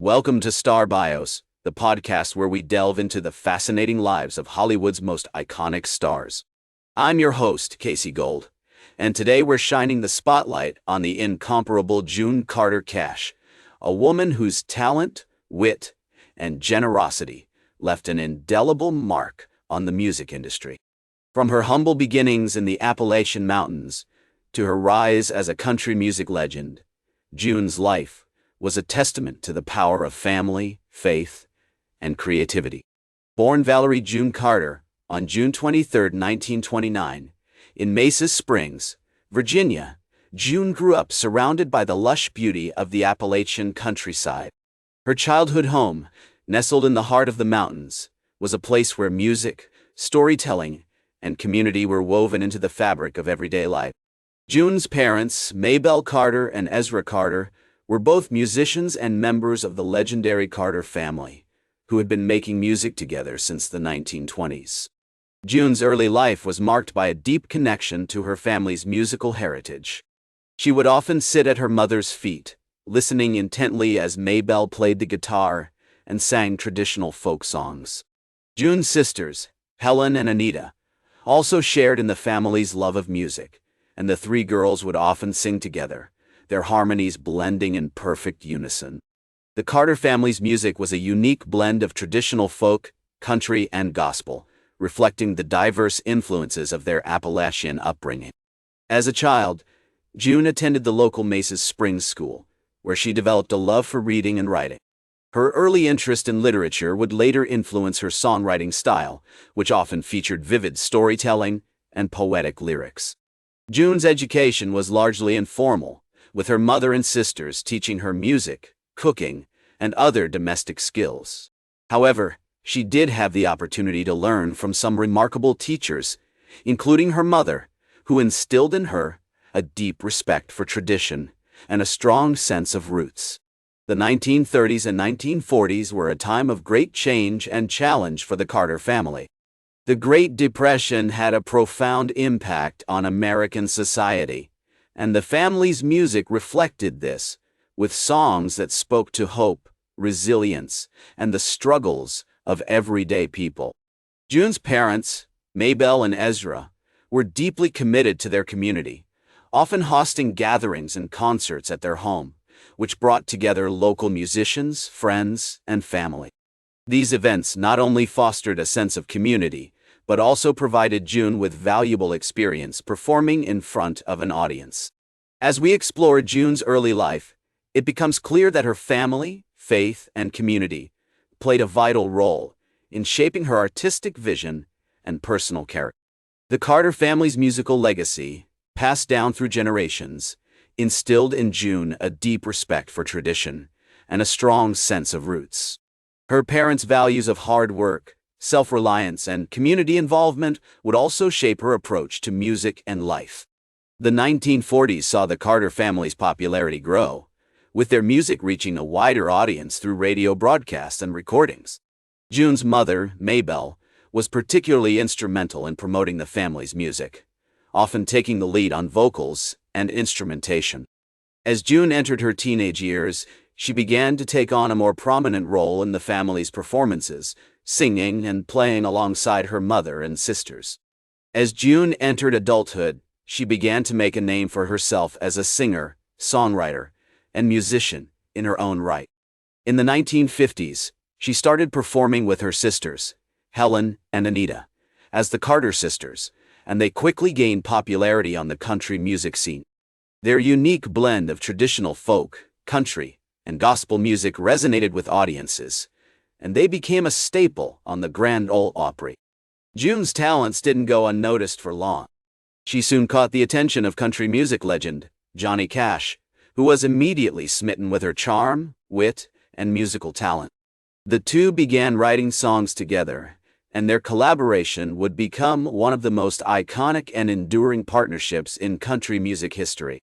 Welcome to Star Bios, the podcast where we delve into the fascinating lives of Hollywood's most iconic stars. I'm your host, Casey Gold, and today we're shining the spotlight on the incomparable June Carter Cash, a woman whose talent, wit, and generosity left an indelible mark on the music industry. From her humble beginnings in the Appalachian Mountains to her rise as a country music legend, June's life was a testament to the power of family, faith, and creativity. Born Valerie June Carter on June 23, 1929, in Mesa Springs, Virginia, June grew up surrounded by the lush beauty of the Appalachian countryside. Her childhood home, nestled in the heart of the mountains, was a place where music, storytelling, and community were woven into the fabric of everyday life. June's parents, Maybelle Carter and Ezra Carter, were both musicians and members of the legendary Carter family, who had been making music together since the 1920s. June's early life was marked by a deep connection to her family's musical heritage. She would often sit at her mother's feet, listening intently as Maybelle played the guitar and sang traditional folk songs. June's sisters, Helen and Anita, also shared in the family's love of music, and the three girls would often sing together, their harmonies blending in perfect unison. The Carter family's music was a unique blend of traditional folk, country, and gospel, reflecting the diverse influences of their Appalachian upbringing. As a child, June attended the local Mesa Springs school, where she developed a love for reading and writing. Her early interest in literature would later influence her songwriting style, which often featured vivid storytelling and poetic lyrics. June's education was largely informal, with her mother and sisters teaching her music, cooking, and other domestic skills. However, she did have the opportunity to learn from some remarkable teachers, including her mother, who instilled in her a deep respect for tradition and a strong sense of roots. The 1930s and 1940s were a time of great change and challenge for the Carter family. The Great Depression had a profound impact on American society, and the family's music reflected this, with songs that spoke to hope, resilience, and the struggles of everyday people. June's parents, Maybelle and Ezra, were deeply committed to their community, often hosting gatherings and concerts at their home, which brought together local musicians, friends, and family. These events not only fostered a sense of community, but also provided June with valuable experience performing in front of an audience. As we explore June's early life, it becomes clear that her family, faith, and community played a vital role in shaping her artistic vision and personal character. The Carter family's musical legacy, passed down through generations, instilled in June a deep respect for tradition and a strong sense of roots. Her parents' values of hard work, self-reliance, and community involvement would also shape her approach to music and life. The 1940s saw the Carter family's popularity grow, with their music reaching a wider audience through radio broadcasts and recordings. June's mother, Maybelle, was particularly instrumental in promoting the family's music, often taking the lead on vocals and instrumentation. As June entered her teenage years, she began to take on a more prominent role in the family's performances, singing and playing alongside her mother and sisters. As June entered adulthood, she began to make a name for herself as a singer, songwriter, and musician in her own right. In the 1950s, she started performing with her sisters, Helen and Anita, as the Carter sisters, and they quickly gained popularity on the country music scene. Their unique blend of traditional folk, country, and gospel music resonated with audiences, and they became a staple on the Grand Ole Opry. June's talents didn't go unnoticed for long. She soon caught the attention of country music legend, Johnny Cash, who was immediately smitten with her charm, wit, and musical talent. The two began writing songs together, and their collaboration would become one of the most iconic and enduring partnerships in country music history.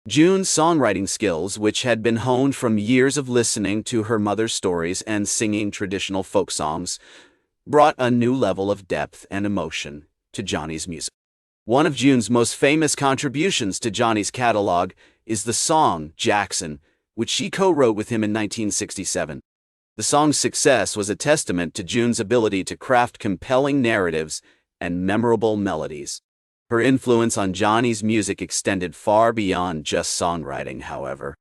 June's songwriting skills, which had been honed from years of listening to her mother's stories and singing traditional folk songs, brought a new level of depth and emotion to Johnny's music. One of June's most famous contributions to Johnny's catalog is the song Jackson, which she co-wrote with him in 1967. The song's success was a testament to June's ability to craft compelling narratives and memorable melodies. Her influence on Johnny's music extended far beyond just songwriting, however.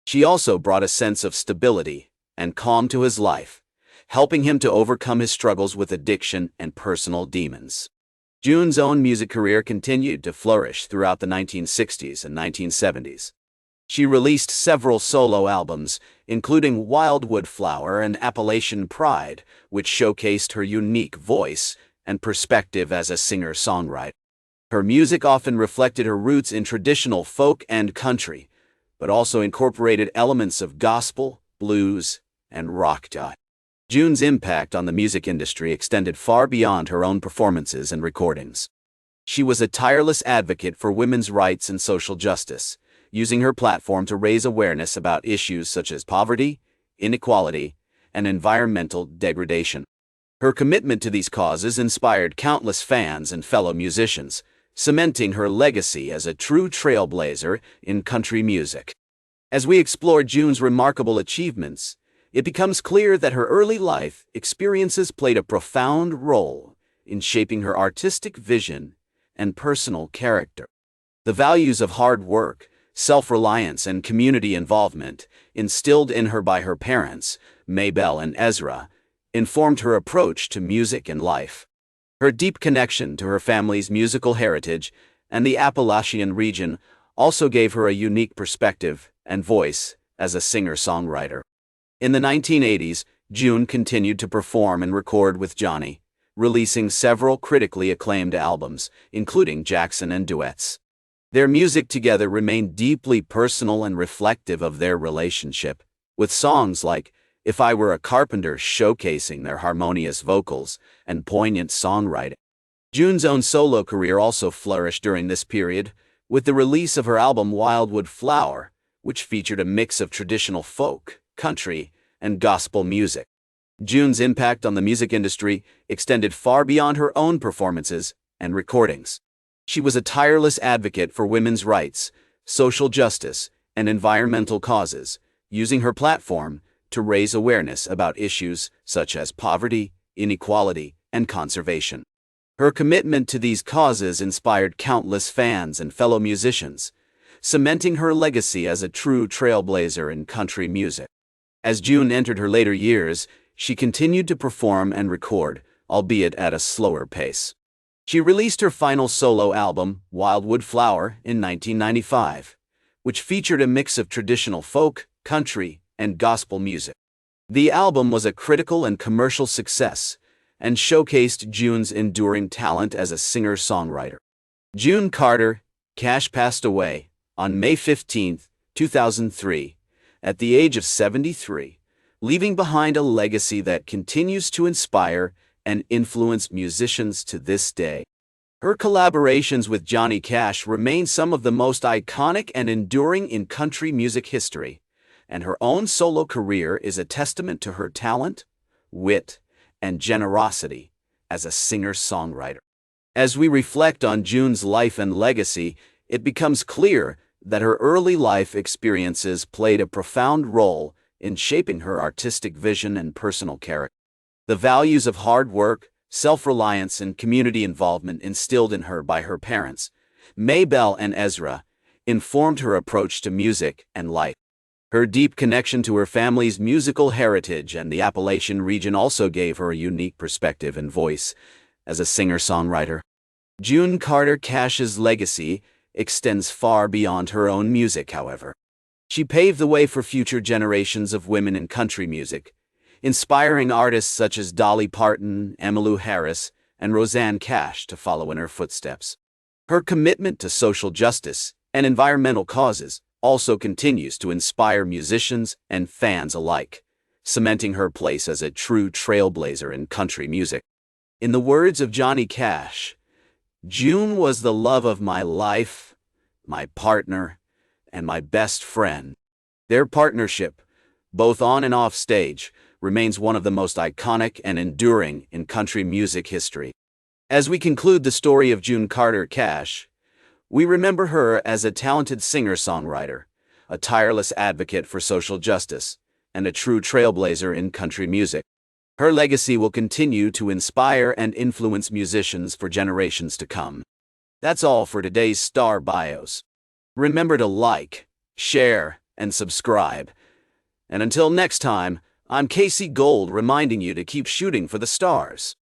She also brought a sense of stability and calm to his life, helping him to overcome his struggles with addiction and personal demons. June's own music career continued to flourish throughout the 1960s and 1970s. She released several solo albums, including Wildwood Flower and Appalachian Pride, which showcased her unique voice and perspective as a singer-songwriter. Her music often reflected her roots in traditional folk and country, but also incorporated elements of gospel, blues, and rock. June's impact on the music industry extended far beyond her own performances and recordings. She was a tireless advocate for women's rights and social justice, using her platform to raise awareness about issues such as poverty, inequality, and environmental degradation. Her commitment to these causes inspired countless fans and fellow musicians, cementing her legacy as a true trailblazer in country music. As we explore June's remarkable achievements, it becomes clear that her early life experiences played a profound role in shaping her artistic vision and personal character. The values of hard work, self-reliance, and community involvement, instilled in her by her parents, Mabel and Ezra, informed her approach to music and life. Her deep connection to her family's musical heritage and the Appalachian region also gave her a unique perspective and voice as a singer-songwriter. In the 1980s, June continued to perform and record with Johnny, releasing several critically acclaimed albums, including Jackson and duets. Their music together remained deeply personal and reflective of their relationship, with songs like If I Were a Carpenter showcasing their harmonious vocals and poignant songwriting. June's own solo career also flourished during this period, with the release of her album Wildwood Flower, which featured a mix of traditional folk, country, and gospel music. June's impact on the music industry extended far beyond her own performances and recordings. She was a tireless advocate for women's rights, social justice, and environmental causes, using her platform to raise awareness about issues such as poverty, inequality, and conservation. Her commitment to these causes inspired countless fans and fellow musicians, cementing her legacy as a true trailblazer in country music. As June entered her later years, she continued to perform and record, albeit at a slower pace. She released her final solo album, Wildwood Flower, in 1995, which featured a mix of traditional folk, country, and gospel music. The album was a critical and commercial success and showcased June's enduring talent as a singer-songwriter. June Carter Cash passed away on May 15, 2003, at the age of 73, leaving behind a legacy that continues to inspire and influence musicians to this day. Her collaborations with Johnny Cash remain some of the most iconic and enduring in country music history, and her own solo career is a testament to her talent, wit, and generosity as a singer-songwriter. As we reflect on June's life and legacy, it becomes clear that her early life experiences played a profound role in shaping her artistic vision and personal character. The values of hard work, self-reliance, and community involvement instilled in her by her parents, Mabel and Ezra, informed her approach to music and life. Her deep connection to her family's musical heritage and the Appalachian region also gave her a unique perspective and voice as a singer-songwriter. June Carter Cash's legacy extends far beyond her own music, however. She paved the way for future generations of women in country music, inspiring artists such as Dolly Parton, Emmylou Harris, and Rosanne Cash to follow in her footsteps. Her commitment to social justice and environmental causes also continues to inspire musicians and fans alike, cementing her place as a true trailblazer in country music. In the words of Johnny Cash, "June was the love of my life, my partner, and my best friend." Their partnership, both on and off stage, remains one of the most iconic and enduring in country music history. As we conclude the story of June Carter Cash, we remember her as a talented singer-songwriter, a tireless advocate for social justice, and a true trailblazer in country music. Her legacy will continue to inspire and influence musicians for generations to come. That's all for today's Star Bios. Remember to like, share, and subscribe. And until next time, I'm Casey Gold reminding you to keep shooting for the stars.